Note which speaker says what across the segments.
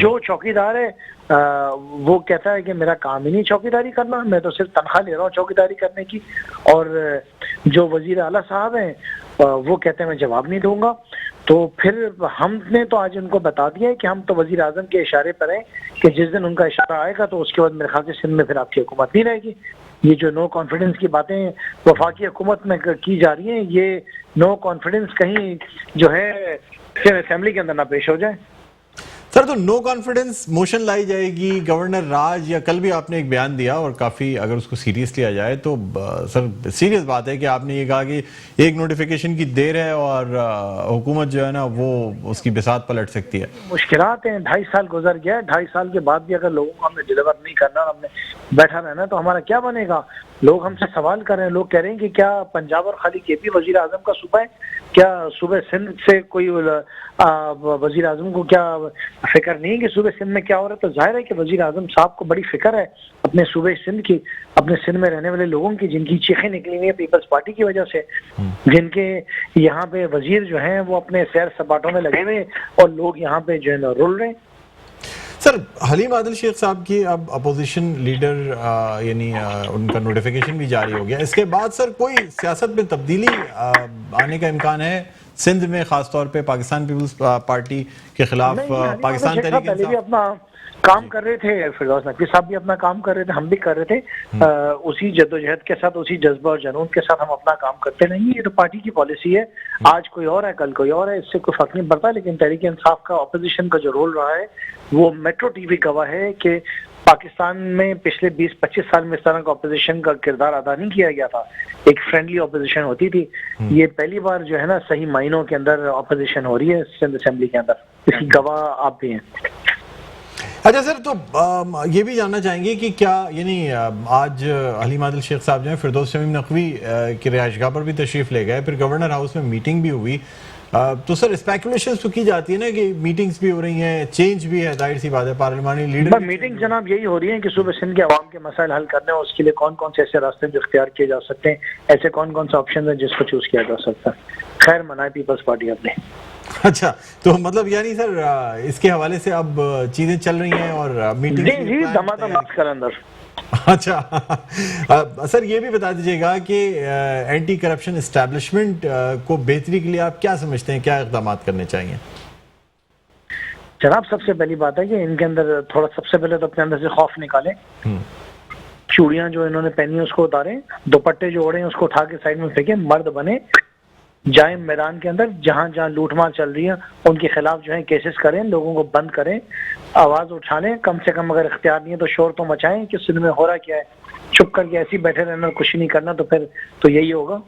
Speaker 1: جو چوکیدار ہے وہ کہتا ہے کہ میرا کام ہی نہیں چوکیداری کرنا، میں تو صرف تنخواہ لے رہا ہوں چوکیداری کرنے کی، اور جو وزیر اعلیٰ صاحب ہیں وہ کہتے ہیں میں جواب نہیں دوں گا. تو پھر ہم نے تو آج ان کو بتا دیا ہے کہ ہم تو وزیر اعظم کے اشارے پر ہیں کہ جس دن ان کا اشارہ آئے گا تو اس کے بعد میرے خیال سے سندھ میں پھر آپ کی حکومت نہیں رہے گی. یہ جو نو کانفیڈنس کی باتیں وفاقی حکومت میں کی جا رہی ہیں، یہ نو کانفیڈنس کہیں جو ہے اسمبلی کے اندر نہ پیش ہو جائے.
Speaker 2: سر تو نو کانفیڈنس موشن لائی جائے گی گورنر راج، یا کل بھی آپ نے ایک بیان دیا اور کافی اگر اس کو سیریس لیا جائے تو سر سیریس بات ہے کہ آپ نے یہ کہا کہ ایک نوٹیفیکیشن کی دیر ہے اور حکومت جو ہے نا وہ اس کی بساط پلٹ سکتی ہے.
Speaker 1: مشکلات ہیں، 2.5 سال گزر گیا ہے، 2.5 سال کے بعد بھی اگر لوگوں کو ہم نے ڈیلیور نہیں کرنا، ہم نے بیٹھا رہنا تو ہمارا کیا بنے گا؟ لوگ ہم سے سوال کر رہے ہیں، لوگ کہہ رہے ہیں کہ کیا پنجاب اور خالی کے پی وزیر اعظم کا صوبہ ہے؟ کیا صوبہ سندھ سے کوئی وزیر اعظم کو کیا فکر نہیں کہ صوبہ سندھ میں کیا ہو رہا ہے؟ تو ظاہر ہے کہ وزیر اعظم صاحب کو بڑی فکر ہے اپنے صوبہ سندھ کی، اپنے سندھ میں رہنے والے لوگوں کی، جن کی چیخیں نکلی ہوئی ہیں پیپلز پارٹی کی وجہ سے، جن کے یہاں پہ وزیر جو ہیں وہ اپنے سیر سپاٹوں میں لگے ہوئے اور لوگ یہاں پہ جو ہے نا رول رہے ہیں.
Speaker 2: سر حلیم عادل شیخ صاحب کی اب اپوزیشن لیڈر یعنی ان کا نوٹیفیکیشن بھی جاری ہو گیا، اس کے بعد سر کوئی سیاست میں تبدیلی آنے کا امکان ہے سندھ میں، خاص طور پہ پاکستان پیپلز پارٹی کے خلاف؟ پاکستان تحریک
Speaker 1: پہلے بھی اپنا کام کر رہے تھے، فردوس نقوی صاحب بھی اپنا کام کر رہے تھے، ہم بھی کر رہے تھے، اسی جدوجہد کے ساتھ، اسی جذبہ اور جنون کے ساتھ ہم اپنا کام کرتے نہیں. یہ تو پارٹی کی پالیسی ہے، آج کوئی اور ہے کل کوئی اور ہے، اس سے کوئی فرق نہیں پڑتا. لیکن تحریک انصاف کا اپوزیشن کا جو رول رہا ہے وہ میٹرو ٹی وی گواہ ہے کہ پاکستان میں پچھلے 20-25 سال میں اس طرح کا اپوزیشن کا کردار ادا نہیں کیا گیا تھا. ایک فرینڈلی اپوزیشن ہوتی تھی، یہ پہلی بار جو ہے نا صحیح معنوں کے اندر اپوزیشن ہو رہی ہے سندھ اسمبلی کے اندر، اس کی گواہ آپ بھی ہیں.
Speaker 2: اچھا سر، تو یہ بھی جاننا چاہیں گے کہ کیا یعنی آج حلیم عادل شیخ صاحب جو ہیں فردوس شمیم نقوی کی رہائش گاہ پر بھی تشریف لے گئے، پھر گورنر ہاؤس میں میٹنگ بھی ہوئی، تو سر اسپیکولیشنز تو کی جاتی ہے نا کہ میٹنگز بھی ہو رہی ہیں، چینج بھی ہے، ظاہر سی بات ہے پارلیمانی لیڈر.
Speaker 1: میٹنگ جناب یہی ہو رہی ہیں کہ صوبہ سندھ کے عوام کے مسائل حل کرنے اور اس کے لیے کون کون سے ایسے راستے جو اختیار کیے جا سکتے ہیں، ایسے کون کون سے آپشن ہیں جس کو چوز کیا جا سکتا ہے. خیر منائے پیپلز پارٹی اپنے.
Speaker 2: اچھا تو مطلب یعنی سر اس کے حوالے سے اب چیزیں چل رہی ہیں اور میٹنگ
Speaker 1: جی دھماکہ ماسک کر اندر.
Speaker 2: اچھا سر یہ بھی بتا دیجیے گا کہ اینٹی کرپشن اسٹیبلشمنٹ کو بہتری کے لیے آپ کیا سمجھتے ہیں، کیا اقدامات کرنے چاہیے؟
Speaker 1: جناب سب سے پہلی بات ہے کہ ان کے اندر تھوڑا سب سے پہلے تو اپنے اندر سے خوف نکالیں. چوڑیاں جو انہوں نے پہنی ہیں اس کو اتاریں، دوپٹے جو اوڑے ہیں اس کو اٹھا کے سائڈ میں پھینکیں، مرد بنے، جائیں میدان کے اندر، جہاں جہاں لوٹ مار چل رہی ہے ان کے خلاف جو ہے کیسز کریں، لوگوں کو بند کریں، آواز اٹھا لیں. کم سے کم اگر اختیار نہیں ہے تو شور تو مچائیں کہ سندھ میں ہو رہا کیا ہے. چھپ کر کے ایسے ہی بیٹھے رہنا، کچھ نہیں کرنا تو پھر تو یہی ہوگا.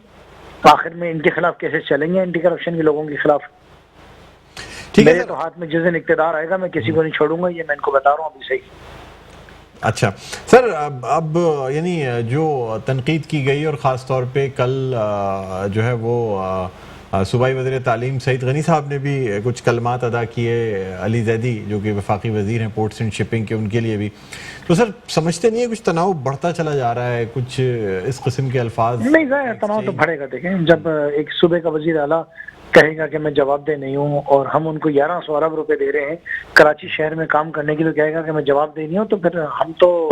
Speaker 1: آخر میں ان کے خلاف کیسز چلیں گے، اینٹی کرپشن کے لوگوں کے خلاف. میرے تو ہاتھ میں جس دن اقتدار آئے گا میں کسی کو نہیں چھوڑوں گا، یہ میں ان کو بتا رہا ہوں ابھی صحیح.
Speaker 2: اچھا سر، اب یعنی جو تنقید کی گئی اور خاص طور پہ کل جو ہے وہ صوبائی وزیر تعلیم سعید غنی صاحب نے بھی کچھ کلمات ادا کیے، علی زیدی جو کہ وفاقی وزیر ہیں پورٹس اینڈ شپنگ کے، ان کے لیے بھی. تو سر سمجھتے نہیں ہے کچھ تناؤ بڑھتا چلا جا رہا ہے، کچھ اس قسم کے الفاظ؟
Speaker 1: نہیں ظاہر تناؤ تو بڑھے گا. دیکھیں جب ایک صوبے کا وزیر اعلیٰ کہے گا کہ میں جواب دہ نہیں ہوں اور ہم ان کو 1100 ارب روپے دے رہے ہیں کراچی شہر میں کام کرنے کے لیے، کہے گا کہ میں جواب دہ نہیں ہوں، تو پھر ہم تو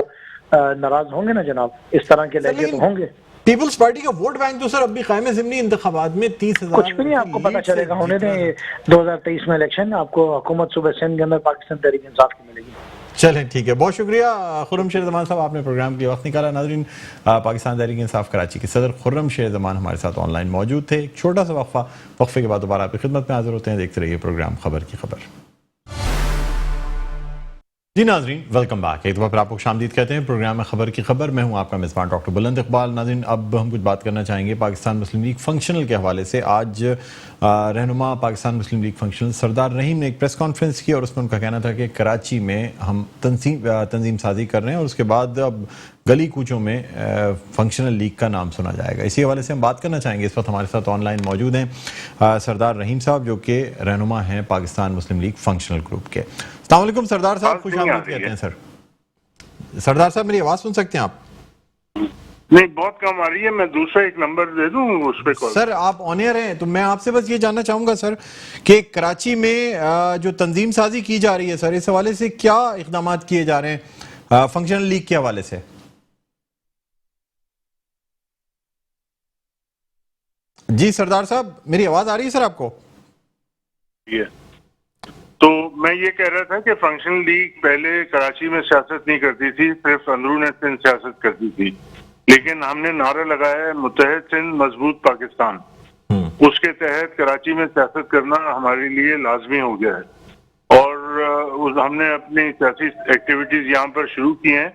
Speaker 1: ناراض ہوں گے نا جناب. اس طرح کے لہجے تو ہوں گے.
Speaker 2: پیپلز پارٹی کا ووٹ بینک تو سر اب بھی قائم ضمنی انتخابات میں 30,000
Speaker 1: کچھ بھی نہیں آپ کو پتہ چلے گا. ہونے دیں 2023 میں الیکشن، آپ کو حکومت صوبہ سندھ کے اندر پاکستان تحریک انصاف کی ملے گی.
Speaker 2: چلیں ٹھیک ہے، بہت شکریہ خرم شیر زمان صاحب، آپ نے پروگرام کے وقت نکالا. ناظرین، پاکستان تحریک انصاف کراچی کے صدر خرم شیر زمان ہمارے ساتھ آن لائن موجود تھے. ایک چھوٹا سا وقفے کے بعد دوبارہ آپ کی خدمت میں حاضر ہوتے ہیں. دیکھتے رہیے پروگرام خبر کی خبر. جی ناظرین، ویلکم بیک. ایک دفعہ پھر آپ کو خوش آمدید کہتے ہیں پروگرام میں خبر کی خبر. میں ہوں آپ کا میزبان ڈاکٹر بلند اقبال. ناظرین، اب ہم کچھ بات کرنا چاہیں گے پاکستان مسلم لیگ فنکشنل کے حوالے سے. آج رہنما پاکستان مسلم لیگ فنکشنل سردار رحیم نے ایک پریس کانفرنس کی اور اس میں ان کا کہنا تھا کہ کراچی میں ہم تنظیم سازی کر رہے ہیں اور اس کے بعد اب گلی کوچوں میں فنکشنل لیگ کا نام سنا جائے گا. اسی حوالے سے ہم بات کرنا چاہیں گے. اس وقت ہمارے ساتھ آن لائن موجود ہیں سردار رحیم صاحب جو کہ رہنما ہیں پاکستان مسلم لیگ فنکشنل گروپ کے. السلام علیکم سردار صاحب، خوش آمدید کہتے ہیں سر. سردار صاحب میری آواز سن سکتے ہیں آپ؟
Speaker 3: نہیں بہت کم آ رہی ہے، میں دوسرا ایک نمبر دے دوں اس پہ کال.
Speaker 2: سر آپ آن ایئر ہیں تو میں آپ سے بس یہ جاننا چاہوں گا سر کہ کراچی میں جو تنظیم سازی کی جا رہی ہے سر، اس حوالے سے کیا اقدامات کیے جا رہے ہیں فنکشنل لیگ کے حوالے سے؟ جی سردار صاحب میری آواز آ رہی ہے سر آپ کو؟
Speaker 3: تو میں یہ کہہ رہا تھا کہ فنکشنل لیگ پہلے کراچی میں سیاست نہیں کرتی تھی، صرف اندرون سندھ سیاست کرتی تھی، لیکن ہم نے نعرہ لگایا ہے متحد سندھ مضبوط پاکستان. اس کے تحت کراچی میں سیاست کرنا ہمارے لیے لازمی ہو گیا ہے، اور ہم نے اپنی سیاسی ایکٹیویٹیز یہاں پر شروع کی ہیں،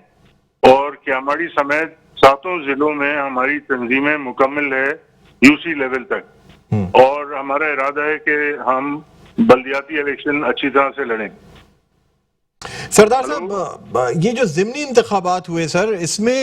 Speaker 3: اور کیاماڑی سمیت 7 ضلعوں میں ہماری تنظیمیں مکمل ہے یو سی لیول تک، اور ہمارا ارادہ ہے کہ ہم بلدیاتی الیکشن اچھی طرح سے لڑیں.
Speaker 2: سردار صاحب یہ جو ضمنی انتخابات ہوئے سر، اس میں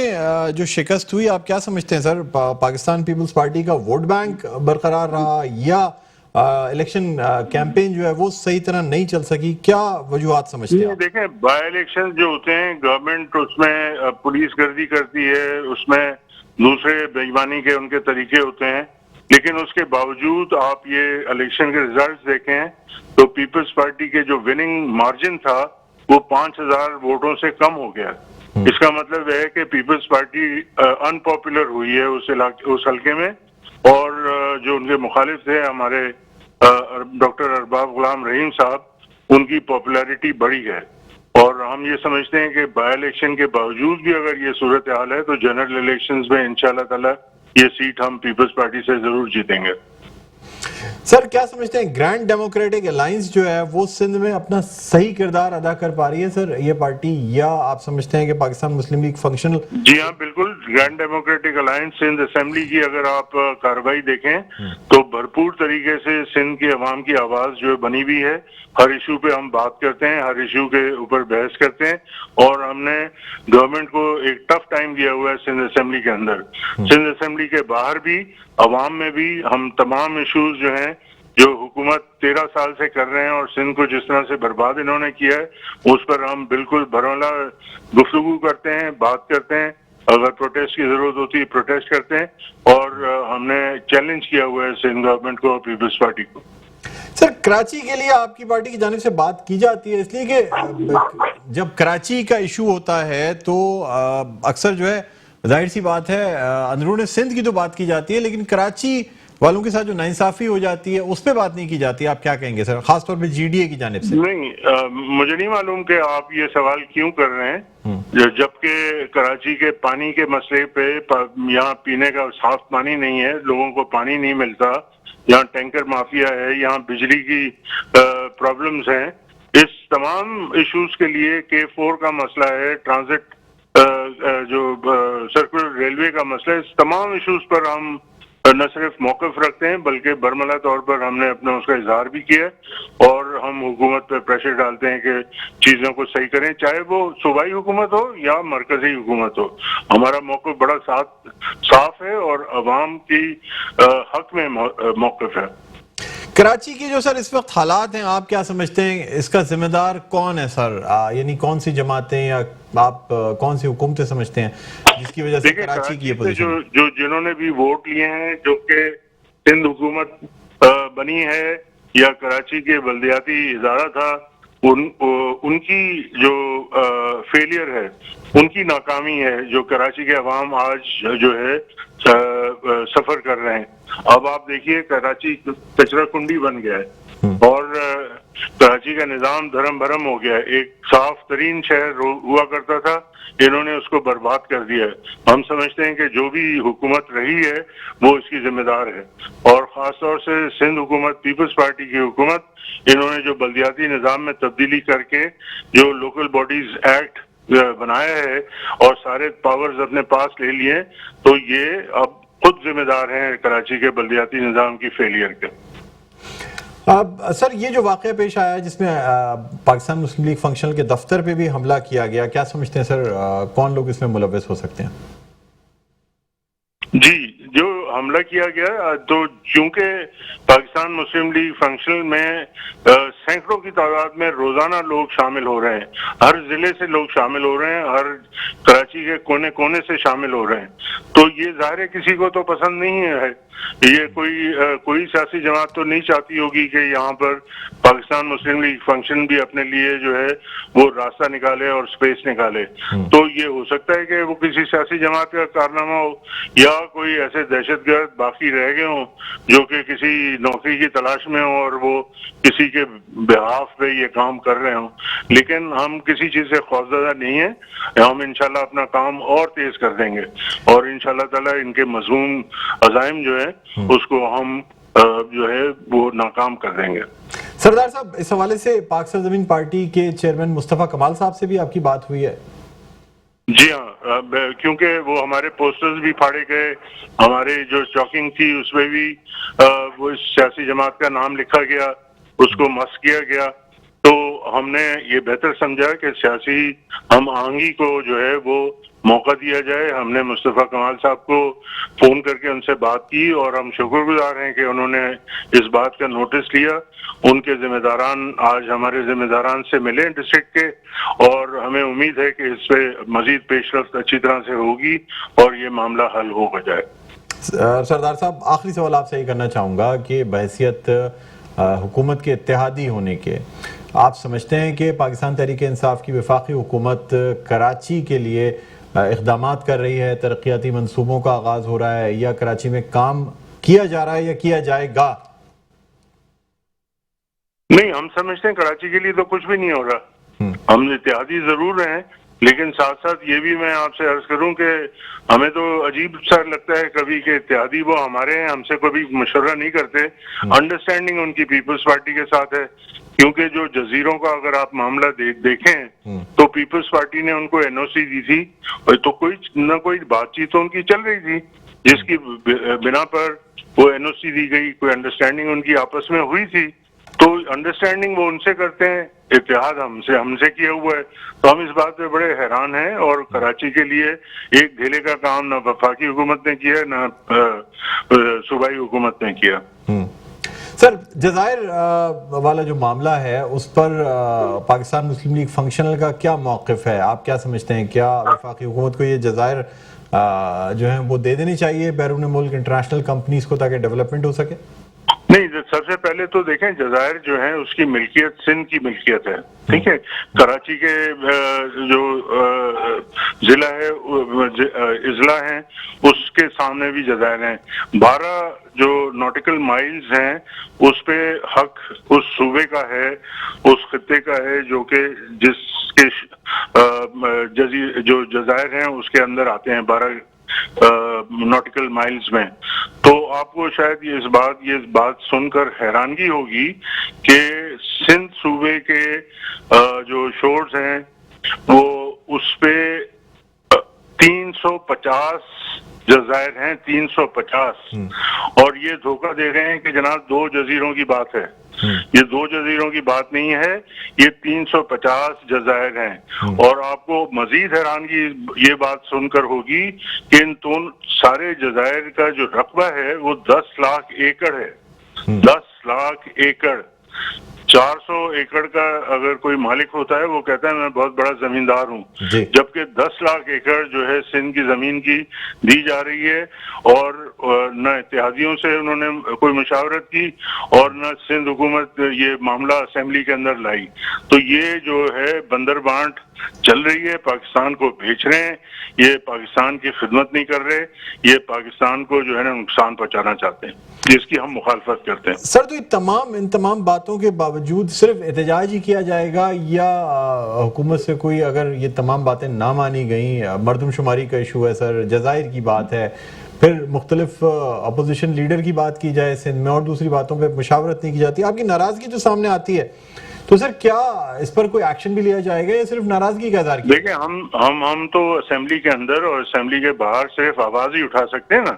Speaker 2: جو شکست ہوئی آپ کیا سمجھتے ہیں سر؟ پاکستان پیپلز پارٹی کا ووٹ بینک برقرار رہا یا الیکشن کیمپین جو ہے وہ صحیح طرح نہیں چل سکی؟ کیا وجوہات سمجھتے ہیں آپ؟
Speaker 3: دیکھیں بائی الیکشن جو ہوتے ہیں گورنمنٹ اس میں پولیس گردی کرتی ہے، اس میں دوسرے بے ایمانی کے ان کے طریقے ہوتے ہیں، لیکن اس کے باوجود آپ یہ الیکشن کے ریزلٹس دیکھیں تو پیپلز پارٹی کے جو وننگ مارجن تھا وہ 5000 ووٹوں سے کم ہو گیا. اس کا مطلب ہے کہ پیپلز پارٹی ان پاپولر ہوئی ہے اس حلقے میں، اور جو ان کے مخالف تھے ہمارے ڈاکٹر ارباب غلام رحیم صاحب، ان کی پاپولیرٹی بڑھی ہے. اور ہم یہ سمجھتے ہیں کہ بائی الیکشن کے باوجود بھی اگر یہ صورتحال ہے تو جنرل الیکشنز میں انشاءاللہ تعالی یہ سیٹ ہم پیپلز پارٹی سے ضرور جیتیں گے.
Speaker 2: سر کیا سمجھتے ہیں گرینڈ ڈیموکریٹک الائنس جو ہے وہ سندھ میں اپنا صحیح کردار ادا کر پا رہی ہے سر یہ پارٹی، یا آپ سمجھتے ہیں کہ پاکستان مسلم لیگ فنکشنل؟
Speaker 3: جی ہاں بالکل، grand democratic alliance Sindh assembly کی اگر آپ کارروائی دیکھیں تو بھرپور طریقے سے سندھ کے عوام کی آواز جو بنی ہوئی ہے. ہر ایشو پہ ہم بات کرتے ہیں، ہر ایشو کے اوپر بحث کرتے ہیں، اور ہم نے گورنمنٹ کو ایک ٹف ٹائم دیا ہوا ہے سندھ اسمبلی کے اندر. سندھ اسمبلی کے باہر بھی، عوام میں بھی، ہم تمام ایشوز جو ہیں جو حکومت 13 سال سے کر رہے ہیں اور سندھ کو جس طرح سے برباد انہوں نے کیا ہے اس پر ہم بالکل بھرولا گفتگو کرتے ہیں، بات کرتے ہیں. اگر پروٹیسٹ کی ضرورت ہوتی ہے پروٹیسٹ کرتے ہیں، اور ہم نے چیلنج کیا ہوا ہے سندھ گورنمنٹ کو اور پیپلز پارٹی کو.
Speaker 2: سر کراچی کے لیے آپ کی پارٹی کی جانب سے بات کی جاتی ہے، اس لیے کہ جب کراچی کا ایشو ہوتا ہے تو اکثر جو ہے ظاہر سی بات ہے اندرون سندھ کی تو بات کی جاتی ہے، لیکن کراچی والوں کے ساتھ جو ناانصافی ہو جاتی ہے اس پہ بات نہیں کی جاتی. آپ کیا کہیں گے سر، خاص طور پہ جی ڈی اے کی جانب سے؟
Speaker 3: نہیں، مجھے نہیں معلوم کہ آپ یہ سوال کیوں کر رہے ہیں، جبکہ کراچی کے پانی کے مسئلے پہ یہاں پینے کا صاف پانی نہیں ہے، لوگوں کو پانی نہیں ملتا، یہاں ٹینکر مافیا ہے، یہاں بجلی کی پرابلمز ہیں. اس تمام ایشوز کے لیے K4 کا مسئلہ ہے، ٹرانزٹ جو سرکولر ریلوے کا مسئلہ ہے، اس تمام ایشوز پر ہم نہ صرف موقف رکھتے ہیں بلکہ برملا طور پر ہم نے اپنا اس کا اظہار بھی کیا، اور ہم حکومت پہ پریشر ڈالتے ہیں کہ چیزوں کو صحیح کریں، چاہے وہ صوبائی حکومت ہو یا مرکزی حکومت ہو. ہمارا موقف بڑا صاف ہے اور عوام کی حق میں موقف ہے.
Speaker 2: کراچی کی جو سر اس وقت حالات ہیں آپ کیا سمجھتے ہیں اس کا ذمہ دار کون ہے سر؟ یعنی کون سی جماعتیں یا آپ کون سی حکومتیں سمجھتے ہیں جس کی وجہ سے کراچی کی یہ پوزیشن؟
Speaker 3: جو جنہوں نے بھی ووٹ لیے ہیں، جو کہ سندھ حکومت بنی ہے یا کراچی کے بلدیاتی ادارہ تھا، ان کی جو فیلئر ہے، ان کی ناکامی ہے، جو کراچی کے عوام آج جو ہے سفر کر رہے ہیں. اب آپ دیکھیے کراچی کچرا کنڈی بن گیا ہے، اور کراچی کا نظام دھرم بھرم ہو گیا ہے. ایک صاف ترین شہر ہوا کرتا تھا، انہوں نے اس کو برباد کر دیا ہے. ہم سمجھتے ہیں کہ جو بھی حکومت رہی ہے وہ اس کی ذمہ دار ہے، اور خاص طور سے سندھ حکومت، پیپلز پارٹی کی حکومت، انہوں نے جو بلدیاتی نظام میں تبدیلی کر کے جو لوکل باڈیز ایکٹ بنایا ہے اور سارے پاورز اپنے پاس لے لیے، تو یہ اب خود ذمہ دار ہیں کراچی کے بلدیاتی نظام کی فیلئر کے.
Speaker 2: اب سر یہ جو واقعہ پیش آیا جس میں پاکستان مسلم لیگ فنکشنل کے دفتر پہ بھی حملہ کیا گیا، کیا سمجھتے ہیں سر کون لوگ اس میں ملوث ہو سکتے ہیں؟
Speaker 3: جی، جو حملہ کیا گیا تو چونکہ پاکستان مسلم لیگ فنکشنل میں سینکڑوں کی تعداد میں روزانہ لوگ شامل ہو رہے ہیں، ہر ضلع سے لوگ شامل ہو رہے ہیں، ہر کراچی کے کونے کونے سے شامل ہو رہے ہیں، تو یہ ظاہر ہے کسی کو تو پسند نہیں ہے، یہ کوئی سیاسی جماعت تو نہیں چاہتی ہوگی کہ یہاں پر پاکستان مسلم لیگ فنکشن بھی اپنے لیے جو ہے وہ راستہ نکالے اور سپیس نکالے۔ تو یہ ہو سکتا ہے کہ وہ کسی سیاسی جماعت کا کارنامہ ہو یا کوئی ایسے دہشت گرد باقی رہ گئے ہوں جو کہ کسی نوکری کی تلاش میں ہوں اور وہ کسی کے بہاف پہ یہ کام کر رہے ہوں، لیکن ہم کسی چیز سے خوفزدہ نہیں ہیں، ہم انشاءاللہ اپنا کام اور تیز کر دیں گے اور انشاءاللہ تعالی ان کے مذموم عزائم جو ہے اس کو ہم جو ہے وہ ناکام کر دیں گے۔
Speaker 2: سردار صاحب، اس حوالے سے پاک سرزمین پارٹی کے چیئرمین مصطفیٰ کمال صاحب سے بھی آپ کی بات ہوئی ہے؟
Speaker 3: جی ہاں، کیونکہ وہ ہمارے پوسٹرز بھی پھاڑے گئے، ہمارے جو چاکنگ تھی اس میں بھی وہ سیاسی جماعت کا نام لکھا گیا، اس کو مس کیا گیا، تو ہم نے یہ بہتر سمجھا کہ سیاسی ہم آہنگی کو جو ہے وہ موقع دیا جائے۔ ہم نے مصطفیٰ کمال صاحب کو فون کر کے ان سے بات کی اور ہم شکر گزار ہیں کہ انہوں نے اس بات کا نوٹس لیا۔ ان کے ذمہ داران آج ہمارے ذمہ داران سے ملے ڈسٹرکٹ کے، اور ہمیں امید ہے کہ اس پہ مزید پیش رفت اچھی طرح سے ہوگی اور یہ معاملہ حل ہو جائے۔
Speaker 2: سردار صاحب، آخری سوال آپ سے یہ کرنا چاہوں گا کہ بحیثیت حکومت کے اتحادی ہونے کے، آپ سمجھتے ہیں کہ پاکستان تحریک انصاف کی وفاقی حکومت کراچی کے لیے اقدامات کر رہی ہے، ترقیاتی منصوبوں کا آغاز ہو رہا ہے، یا کراچی میں کام کیا جا رہا ہے یا کیا جائے گا؟
Speaker 3: نہیں، ہم سمجھتے ہیں کراچی کے لیے تو کچھ بھی نہیں ہو رہا، ہم اتحادی ضرور ہیں، لیکن ساتھ ساتھ یہ بھی میں آپ سے عرض کروں کہ ہمیں تو عجیب سا لگتا ہے کبھی کہ اتحادی وہ ہمارے ہیں، ہم سے کبھی مشورہ نہیں کرتے، انڈرسٹینڈنگ ان کی پیپلز پارٹی کے ساتھ ہے، کیونکہ جو جزیروں کا اگر آپ معاملہ دیکھیں تو پیپلز پارٹی نے ان کو این او سی دی تھی، تو کوئی نہ کوئی بات چیت تو ان کی چل رہی تھی جس کی بنا پر وہ این او سی دی گئی، کوئی انڈرسٹینڈنگ ان کی آپس میں ہوئی تھی، تو انڈرسٹینڈنگ وہ ان سے کرتے ہیں، اتحاد ہم سے کیا ہوا ہے، تو ہم اس بات پہ بڑے حیران ہیں، اور کراچی کے لیے ایک ڈھیلے کا کام نہ وفاقی حکومت نے کیا نہ صوبائی حکومت نے کیا۔
Speaker 2: سر، جزائر والا جو معاملہ ہے اس پر پاکستان مسلم لیگ فنکشنل کا کیا موقف ہے؟ آپ کیا سمجھتے ہیں، کیا وفاقی حکومت کو یہ جزائر جو ہیں وہ دے دینی چاہیے بیرون ملک انٹرنیشنل کمپنیز کو تاکہ ڈیولپمنٹ ہو سکے؟
Speaker 3: نہیں، سب سے پہلے تو دیکھیں جزائر جو ہیں اس کی ملکیت سندھ کی ملکیت ہے، ٹھیک ہے، کراچی کے جو ضلع ہے اضلاع ہیں اس کے سامنے بھی جزائر ہیں، 12 جو نوٹیکل مائلز ہیں اس پہ حق اس صوبے کا ہے، اس خطے کا ہے جو کہ جس کے جو جزائر ہیں اس کے اندر آتے ہیں 12 نوٹیکل مائلز میں۔ تو آپ کو شاید یہ بات سن کر حیرانگی ہوگی کہ سندھ صوبے کے جو شورز ہیں وہ اس پہ 350 جزائر ہیں، 350، اور یہ دھوکہ دے رہے ہیں کہ جناب 2 جزیروں کی بات ہے، یہ 2 جزیروں کی بات نہیں ہے، یہ 350 جزائر ہیں، اور آپ کو مزید حیرانگی یہ بات سن کر ہوگی کہ ان سارے جزائر کا جو رقبہ ہے وہ 10 لاکھ ایکڑ ہے، 10 لاکھ ایکڑ، 400 ایکڑ کا اگر کوئی مالک ہوتا ہے وہ کہتا ہے میں بہت بڑا زمیندار ہوں، جبکہ 10 لاکھ ایکڑ جو ہے سندھ کی زمین کی دی جا رہی ہے، اور نہ اتحادیوں سے انہوں نے کوئی مشاورت کی اور نہ سندھ حکومت یہ معاملہ اسمبلی کے اندر لائی، تو یہ جو ہے بندر بانٹ چل رہی ہے، پاکستان کو بیچ رہے ہیں، یہ پاکستان کی خدمت نہیں کر رہے، یہ پاکستان کو جو ہے نا نقصان پہنچانا چاہتے ہیں، جس کی ہم مخالفت کرتے ہیں۔
Speaker 2: سر، تو ان تمام باتوں کے باوجود صرف احتجاج ہی کیا جائے گا یا حکومت سے کوئی، اگر یہ تمام باتیں نہ مانی گئیں، مردم شماری کا ایشو ہے سر، جزائر کی بات ہے، پھر مختلف اپوزیشن لیڈر کی بات کی جائے سندھ میں، اور دوسری باتوں پہ مشاورت نہیں کی جاتی، آپ کی ناراضگی جو سامنے آتی ہے، تو سر کیا اس پر کوئی ایکشن بھی لیا جائے گا یا صرف ناراضگی کا اظہار کیا؟
Speaker 3: دیکھیں ہم تو اسمبلی کے اندر اور اسمبلی کے باہر صرف آواز ہی اٹھا سکتے ہیں نا،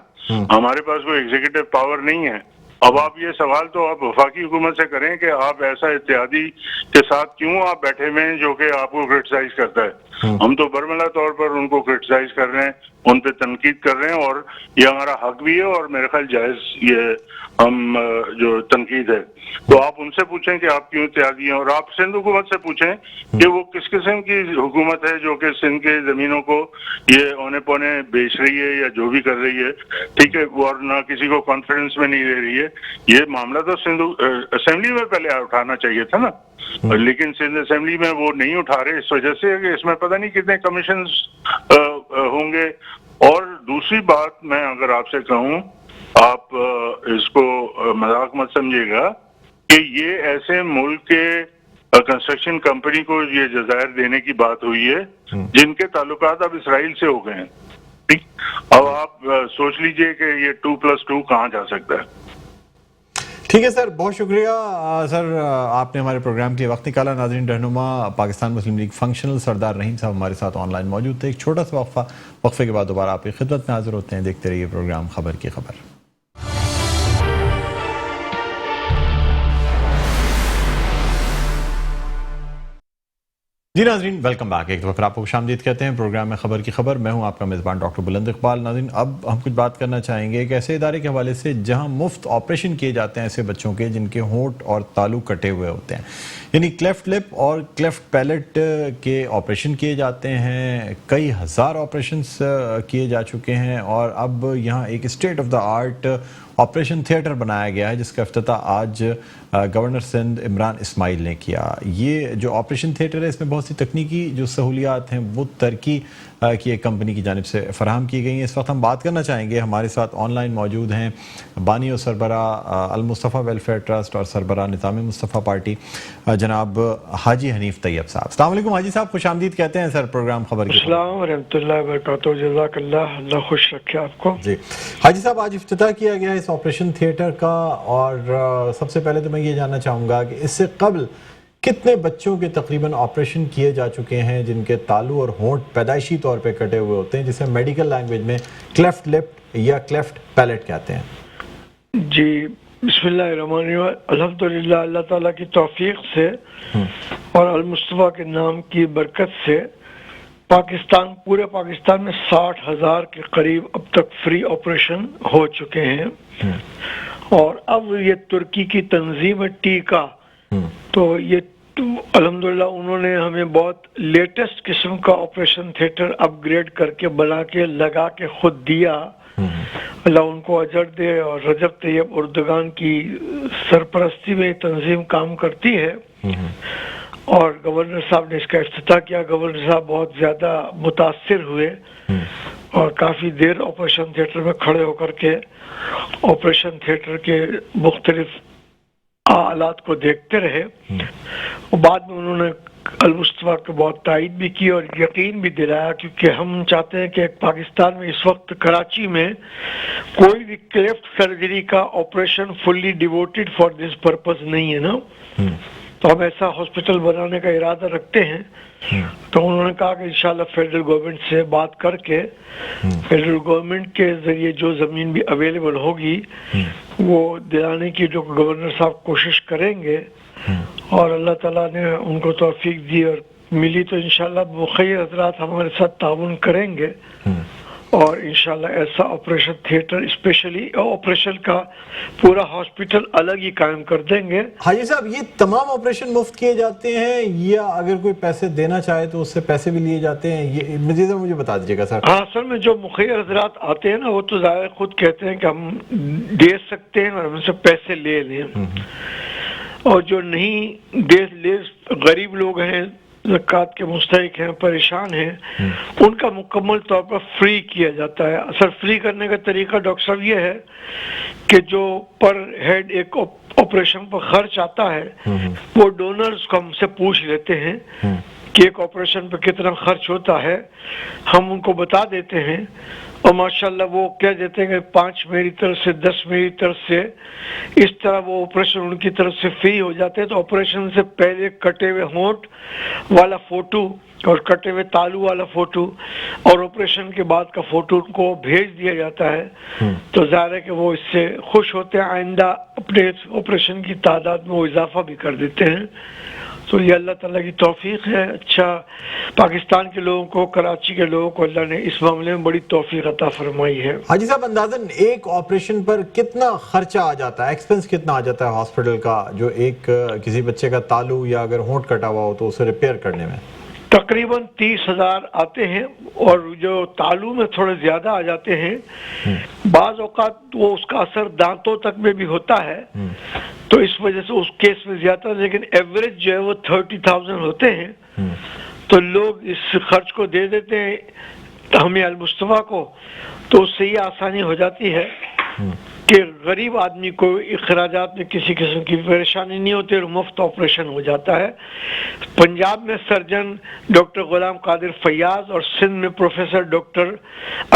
Speaker 3: ہمارے پاس کوئی ایگزیکٹو پاور نہیں ہے۔ اب آپ یہ سوال تو آپ وفاقی حکومت سے کریں کہ آپ ایسا اتحادی کے ساتھ کیوں آپ بیٹھے ہوئے ہیں جو کہ آپ کو کرٹیسائز کرتا ہے، ہم تو برملا طور پر ان کو کرٹیسائز کر رہے ہیں، ان پہ تنقید کر رہے ہیں، اور یہ ہمارا حق بھی ہے اور میرے خیال جائز یہ ہم جو تنقید ہے، تو آپ ان سے پوچھیں کہ آپ کیوں تیاگی ہیں، اور آپ سندھ حکومت سے پوچھیں کہ وہ کس قسم کی حکومت ہے جو کہ سندھ کے زمینوں کو یہ اونے پونے بیچ رہی ہے یا جو بھی کر رہی ہے، ٹھیک ہے، اور نہ کسی کو کانفیڈنس میں نہیں لے رہی ہے. یہ معاملہ تو سندھ اسمبلی میں پہلے اٹھانا چاہیے تھا نا، لیکن سندھ اسمبلی میں وہ نہیں اٹھا رہے، اس وجہ سے کہ اس میں پتہ نہیں کتنے کمیشنز ہوں گے. اور دوسری بات میں اگر آپ سے کہوں، آپ اس کو مذاق مت سمجھیے گا کہ یہ ایسے ملک کے کنسٹرکشن کمپنی کو یہ جزائر دینے کی بات ہوئی ہے جن کے تعلقات اب اسرائیل سے ہو گئے ہیں. ٹھیک، اب آپ سوچ لیجئے کہ یہ 2+2 کہاں جا سکتا ہے.
Speaker 2: ٹھیک ہے سر، بہت شکریہ سر، آپ نے ہمارے پروگرام کے وقت نکالا. ناظرین، رہنما پاکستان مسلم لیگ فنکشنل سردار رحیم صاحب ہمارے ساتھ آن لائن موجود تھے. ایک چھوٹا سا وقفے کے بعد دوبارہ آپ کی خدمت میں حاضر ہوتے ہیں. دیکھتے رہیے پروگرام خبر کی خبر. جی ناظرین، ویلکم بیک. ایک دفعہ پھر آپ کو خوش آمدید کہتے ہیں پروگرام میں خبر کی خبر. میں ہوں آپ کا میزبان ڈاکٹر بلند اقبال. ناظرین، اب ہم کچھ بات کرنا چاہیں گے ایک ایسے ادارے کے حوالے سے جہاں مفت آپریشن کیے جاتے ہیں ایسے بچوں کے جن کے ہونٹ اور تالو کٹے ہوئے ہوتے ہیں، یعنی کلیفٹ لپ اور کلیفٹ پیلٹ کے آپریشن کیے جاتے ہیں. کئی ہزار آپریشنز کیے جا چکے ہیں اور اب یہاں ایک state of the art operation theatre بنایا گیا ہے جس کا افتتاح آج گورنر سندھ عمران اسماعیل نے کیا. یہ جو آپریشن تھیٹر ہے اس میں بہت سی تکنیکی جو سہولیات ہیں وہ ترقی کی ایک کمپنی کی جانب سے فراہم کی گئی ہیں. اس وقت ہم بات کرنا چاہیں گے، ہمارے ساتھ آن لائن موجود ہیں بانی و سربراہ المصطفیٰ ویلفیئر ٹرسٹ اور سربراہ نظام مصطفیٰ پارٹی جناب حاجی حنیف طیب صاحب. السلام علیکم حاجی صاحب، خوش آمدید کہتے ہیں سر پروگرام خبر کی.
Speaker 4: السلام ورحمۃ اللہ وبرکاتہ. جزاک اللہ، اللہ خوش رکھے آپ کو.
Speaker 2: جی حاجی صاحب، آج افتتاح کیا گیا اس آپریشن تھیٹر کا، اور سب سے پہلے تو میں یہ جاننا چاہوں گا کہ اس سے قبل کتنے بچوں کے تقریباً آپریشن کیے جا چکے ہیں جن کے تالو اور ہونٹ پیدائشی طور پہ کٹے ہوئے ہوتے ہیں جسے میڈیکل لینگویج میں کلیفٹ لپ یا کلیفٹ پیلٹ کہتے ہیں؟
Speaker 4: جی بسم اللہ الرحمن الرحیم. الحمدللہ، اللہ تعالیٰ کی توفیق سے اور المصطفیٰ کے نام کی برکت سے پورے پاکستان میں 60,000 کے قریب اب تک فری آپریشن ہو چکے ہیں. اور اب یہ ترکی کی تنظیم ٹیکا، تو یہ الحمدللہ انہوں نے ہمیں بہت لیٹسٹ قسم کا آپریشن تھیٹر اپ گریڈ کر کے بنا کے لگا کے خود دیا. اللہ ان کو اجر دے. اور رجب طیب اردگان کی سرپرستی میں تنظیم کام کرتی ہے، اور گورنر صاحب نے اس کا افتتاح کیا. گورنر صاحب بہت زیادہ متاثر ہوئے اور کافی دیر آپریشن تھیٹر میں کھڑے ہو کر کے آپریشن تھیٹر کے مختلف آلات کو دیکھتے رہے. اور بعد میں انہوں نے المصطفیٰ کو بہت تائید بھی کی اور یقین بھی دلایا، کیونکہ ہم چاہتے ہیں کہ پاکستان میں اس وقت کراچی میں کوئی بھی کلیفٹ سرجری کا operation fully devoted for this purpose نہیں ہے نا. تو ہم ایسا ہاسپٹل بنانے کا ارادہ رکھتے ہیں. تو انہوں نے کہا کہ انشاءاللہ فیڈرل گورنمنٹ سے بات کر کے فیڈرل گورنمنٹ کے ذریعے جو زمین بھی اویلیبل ہوگی وہ دلانے کی جو گورنر صاحب کوشش کریں گے، اور اللہ تعالیٰ نے ان کو توفیق دی اور ملی تو انشاءاللہ مخیر حضرات ہمارے ساتھ تعاون کریں گے، اور انشاءاللہ ایسا آپریشن تھیٹر اسپیشلی آپریشن کا پورا ہاسپٹل الگ ہی قائم کر دیں گے.
Speaker 2: حاجی صاحب، یہ تمام آپریشن مفت کیے جاتے ہیں یا اگر کوئی پیسے دینا چاہے تو اس سے پیسے بھی لیے جاتے ہیں؟ یہ مزید مجھے بتا دیجیے گا سر.
Speaker 4: ہاں اصل میں جو مخیر حضرات آتے ہیں نا وہ تو ظاہر خود کہتے ہیں کہ ہم دے سکتے ہیں اور ہم سے پیسے لے لیں، اور جو نہیں دے غریب لوگ ہیں، زکوٰۃ کے مستحق ہیں، پریشان ہیں، ان کا مکمل طور پر فری کیا جاتا ہے. اصل فری کرنے کا طریقہ ڈاکٹر صاحب یہ ہے کہ جو پر ہیڈ ایک آپریشن پر خرچ آتا ہے وہ ڈونرز کو ہم سے پوچھ لیتے ہیں کہ ایک آپریشن پہ کتنا خرچ ہوتا ہے، ہم ان کو بتا دیتے ہیں، اور ماشاءاللہ وہ کہہ دیتے ہیں کہ 5 میری طرف سے 10 میری طرف سے، اس طرح وہ آپریشن ان کی طرف سے فری ہو جاتے ہیں. تو آپریشن سے پہلے کٹے ہوئے ہونٹ والا فوٹو اور کٹے ہوئے تالو والا فوٹو اور آپریشن کے بعد کا فوٹو ان کو بھیج دیا جاتا ہے. تو ظاہر ہے کہ وہ اس سے خوش ہوتے ہیں، آئندہ اپنے آپریشن کی تعداد میں وہ اضافہ بھی کر دیتے ہیں. تو یہ اللہ تعالیٰ کی توفیق ہے. اچھا پاکستان کے لوگوں کو، کراچی کے لوگوں کو اللہ نے اس معاملے میں بڑی توفیق عطا فرمائی ہے.
Speaker 2: حاجی صاحب اندازاً ایک آپریشن پر کتنا خرچہ آ جاتا ہے، ایکسپنس کتنا آ جاتا ہے ہاسپٹل کا، جو ایک کسی بچے کا تالو یا اگر ہونٹ کٹا ہوا ہو تو اسے ریپیئر کرنے میں؟
Speaker 4: تقریباً 30,000 آتے ہیں، اور جو تالو میں تھوڑے زیادہ آ جاتے ہیں. بعض اوقات وہ اس کا اثر دانتوں تک میں بھی ہوتا ہے، تو اس وجہ سے اس کیس میں زیادہ، لیکن ایوریج جو ہے وہ 30,000 ہوتے ہیں. تو لوگ اس خرچ کو دے دیتے ہیں ہمیں المصطفیٰ کو، تو اس سے یہ آسانی ہو جاتی ہے کہ غریب آدمی کو اخراجات میں کسی قسم کی پریشانی نہیں ہوتی اور مفت آپریشن ہو جاتا ہے. پنجاب میں سرجن ڈاکٹر غلام قادر فیاض اور سندھ میں پروفیسر ڈاکٹر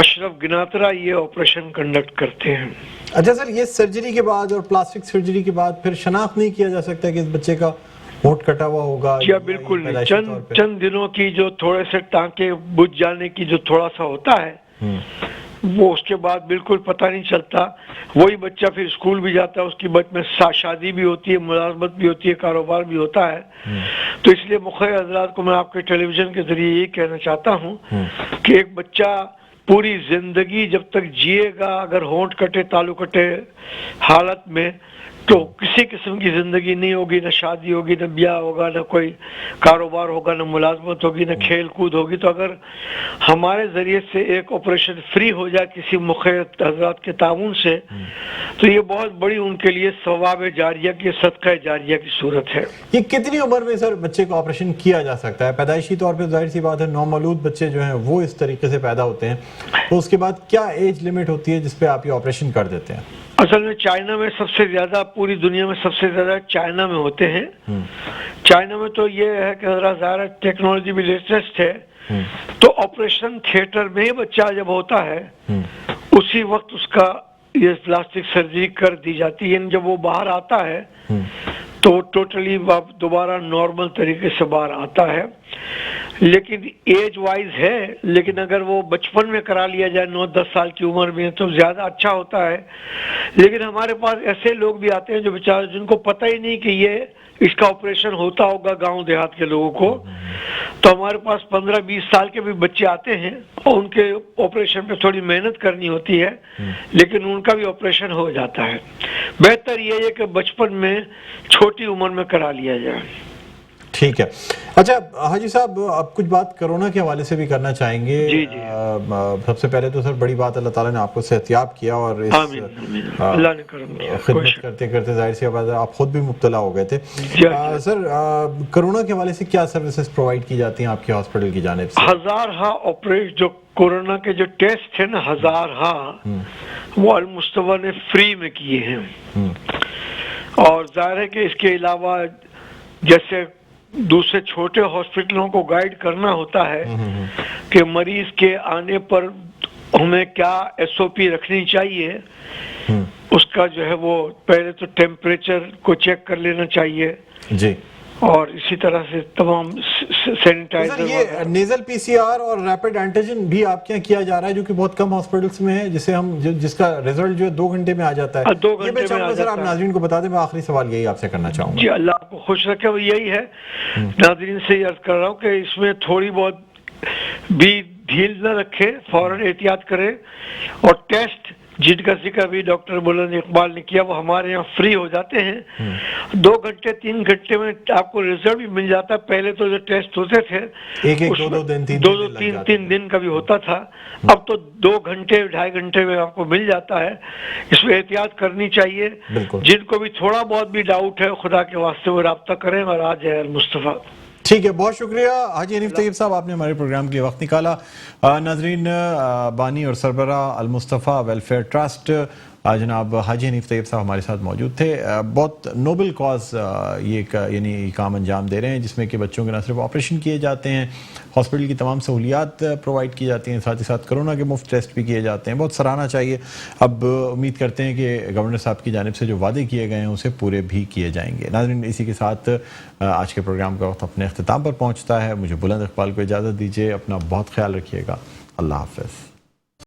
Speaker 4: اشرف گناترا یہ آپریشن کنڈکٹ کرتے ہیں.
Speaker 2: اچھا سر، یہ سرجری کے بعد اور پلاسٹک سرجری کے بعد پھر شناخت نہیں کیا جا سکتا کہ اس بچے کا ہونٹ کٹا ہوا ہوگا؟
Speaker 4: یا بالکل نہیں، چند دنوں کی جو تھوڑے سے ٹانکے بجھ جانے کی جو تھوڑا سا ہوتا ہے، وہ اس کے بعد بالکل پتہ نہیں چلتا. وہی بچہ پھر اسکول بھی جاتا ہے، اس کی بچ میں شادی بھی ہوتی ہے، ملازمت بھی ہوتی ہے، کاروبار بھی ہوتا ہے. تو اس لیے مخیر حضرات کو میں آپ کے ٹیلی ویژن کے ذریعے یہ کہنا چاہتا ہوں کہ ایک بچہ پوری زندگی جب تک جیے گا، اگر ہونٹ کٹے تالو کٹے حالت میں، تو کسی قسم کی زندگی نہیں ہوگی، نہ شادی ہوگی، نہ بیاہ ہوگا، نہ کوئی کاروبار ہوگا، نہ ملازمت ہوگی، نہ کھیل کود ہوگی. تو اگر ہمارے ذریعے سے ایک آپریشن فری ہو جائے کسی مخیر حضرات کے تعاون سے، تو یہ بہت بڑی ان کے لیے ثواب جاریہ کی، صدقہ جاریہ کی صورت ہے.
Speaker 2: یہ کتنی عمر میں سر بچے کو آپریشن کیا جا سکتا ہے؟ پیدائشی طور پہ ظاہر سی بات ہے نومولود بچے جو ہیں وہ اس طریقے سے پیدا ہوتے ہیں، تو اس کے بعد کیا ایج لمٹ ہوتی ہے جس پہ آپ یہ آپریشن کر دیتے ہیں؟
Speaker 4: اصل میں چائنا میں سب سے زیادہ، پوری دنیا میں سب سے زیادہ چائنا میں ہوتے ہیں. چائنا میں تو یہ ہے کہ ذرا ظاہر ٹیکنالوجی بھی لیٹسٹ ہے، تو آپریشن تھیٹر میں ہی بچہ جب ہوتا ہے اسی وقت اس کا یہ پلاسٹک سرجری کر دی جاتی ہے. یعنی جب وہ باہر آتا ہے تو ٹوٹلی دوبارہ نارمل طریقے سے باہر آتا ہے. لیکن ایج وائز ہے، لیکن اگر وہ بچپن میں کرا لیا جائے 9-10 سال کی عمر میں تو زیادہ اچھا ہوتا ہے. لیکن ہمارے پاس ایسے لوگ بھی آتے ہیں جو بیچارے جن کو پتہ ہی نہیں کہ یہ اس کا آپریشن ہوتا ہوگا گاؤں دیہات کے لوگوں کو. تو ہمارے پاس 15-20 سال کے بھی بچے آتے ہیں اور ان کے آپریشن پہ تھوڑی محنت کرنی ہوتی ہے، لیکن ان کا بھی آپریشن ہو جاتا ہے. بہتر یہ ہے کہ بچپن میں چھوٹی عمر میں کرا لیا جائے.
Speaker 2: ٹھیک ہے. اچھا حاجی صاحب، اب کچھ بات کرونا کے حوالے سے بھی کرنا چاہیں گے.
Speaker 4: جی.
Speaker 2: سب سے پہلے تو سر بڑی بات اللہ تعالیٰ نے آپ کو صحتیاب کیا، اور اس
Speaker 4: اللہ نے کرم کیا،
Speaker 2: خدمت کرتے کرتے ظاہر سی بات ہے آپ خود بھی مبتلا ہو گئے تھے. سر کرونا کے حوالے سے کیا سروسز پرووائڈ کی جاتی ہیں آپ کے ہاسپٹل کی جانب سے؟
Speaker 4: ہزارہا آپریشن، جو کورونا کے جو ٹیسٹ ہیں نا، ہزارہا وہ المصطفیٰ نے فری میں کیے ہیں. اور ظاہر ہے کہ اس کے علاوہ جیسے دوسرے چھوٹے ہاسپٹلوں کو گائیڈ کرنا ہوتا ہے کہ مریض کے آنے پر ہمیں کیا SOP رکھنی چاہیے، اس کا جو ہے وہ پہلے تو ٹیمپریچر کو چیک کر لینا چاہیے
Speaker 2: جی،
Speaker 4: اور اسی طرح سے تمام سینیٹائزر.
Speaker 2: یہ نیزل PCR اور ریپڈ اینٹیجن بھی آپ کے یہاں کیا جا رہا ہے جو کہ بہت کم ہاسپٹلس میں ہے، جسے ہم جس کا ریزلٹ جو ہے 2 گھنٹے میں آ جاتا ہے.
Speaker 4: 2 گھنٹے میں آ جاتا ہے.
Speaker 2: سر آپ ناظرین کو بتا دیں، میں آخری سوال یہی آپ سے کرنا چاہوں گا.
Speaker 4: جی اللہ آپ کو خوش رکھے. وہ یہی ہے، ناظرین سے یہ عرض کر رہا ہوں کہ اس میں تھوڑی بہت بھی ڈھیل نہ رکھے، فوراً احتیاط کرے. اور ٹیسٹ جن کا ذکر بھی ڈاکٹر بلند اقبال نے کیا وہ ہمارے یہاں فری ہو جاتے ہیں. 2 گھنٹے 3 گھنٹے میں آپ کو رزلٹ بھی مل جاتا ہے. پہلے تو جو ٹیسٹ ہوتے تھے 2-3 دن کا بھی ہوتا تھا، اب تو 2 گھنٹے 2.5 گھنٹے میں آپ کو مل جاتا ہے. اس میں احتیاط کرنی چاہیے. جن کو بھی تھوڑا بہت بھی ڈاؤٹ ہے خدا کے واسطے وہ رابطہ کریں اور آ جائے المصطفیٰ.
Speaker 2: ٹھیک ہے، بہت شکریہ حاجی حنیف طیب صاحب، آپ نے ہمارے پروگرام کے لیے وقت نکالا. ناظرین، بانی اور سربراہ المصطفیٰ ویلفیئر ٹرسٹ جناب حاجی حنیف طیب صاحب ہمارے ساتھ موجود تھے. بہت نوبل کاز یہ یعنی کام انجام دے رہے ہیں، جس میں کہ بچوں کے نہ صرف آپریشن کیے جاتے ہیں، ہاسپٹل کی تمام سہولیات پرووائڈ کی جاتی ہیں، ساتھ ہی ساتھ کرونا کے مفت ٹیسٹ بھی کیے جاتے ہیں. بہت سراہنا چاہیے. اب امید کرتے ہیں کہ گورنر صاحب کی جانب سے جو وعدے کیے گئے ہیں اسے پورے بھی کیے جائیں گے. ناظرین، اسی کے ساتھ آج کے پروگرام کا وقت اپنے اختتام پر پہنچتا ہے. مجھے بلند اقبال کو اجازت دیجیے. اپنا بہت خیال رکھیے گا. اللہ حافظ.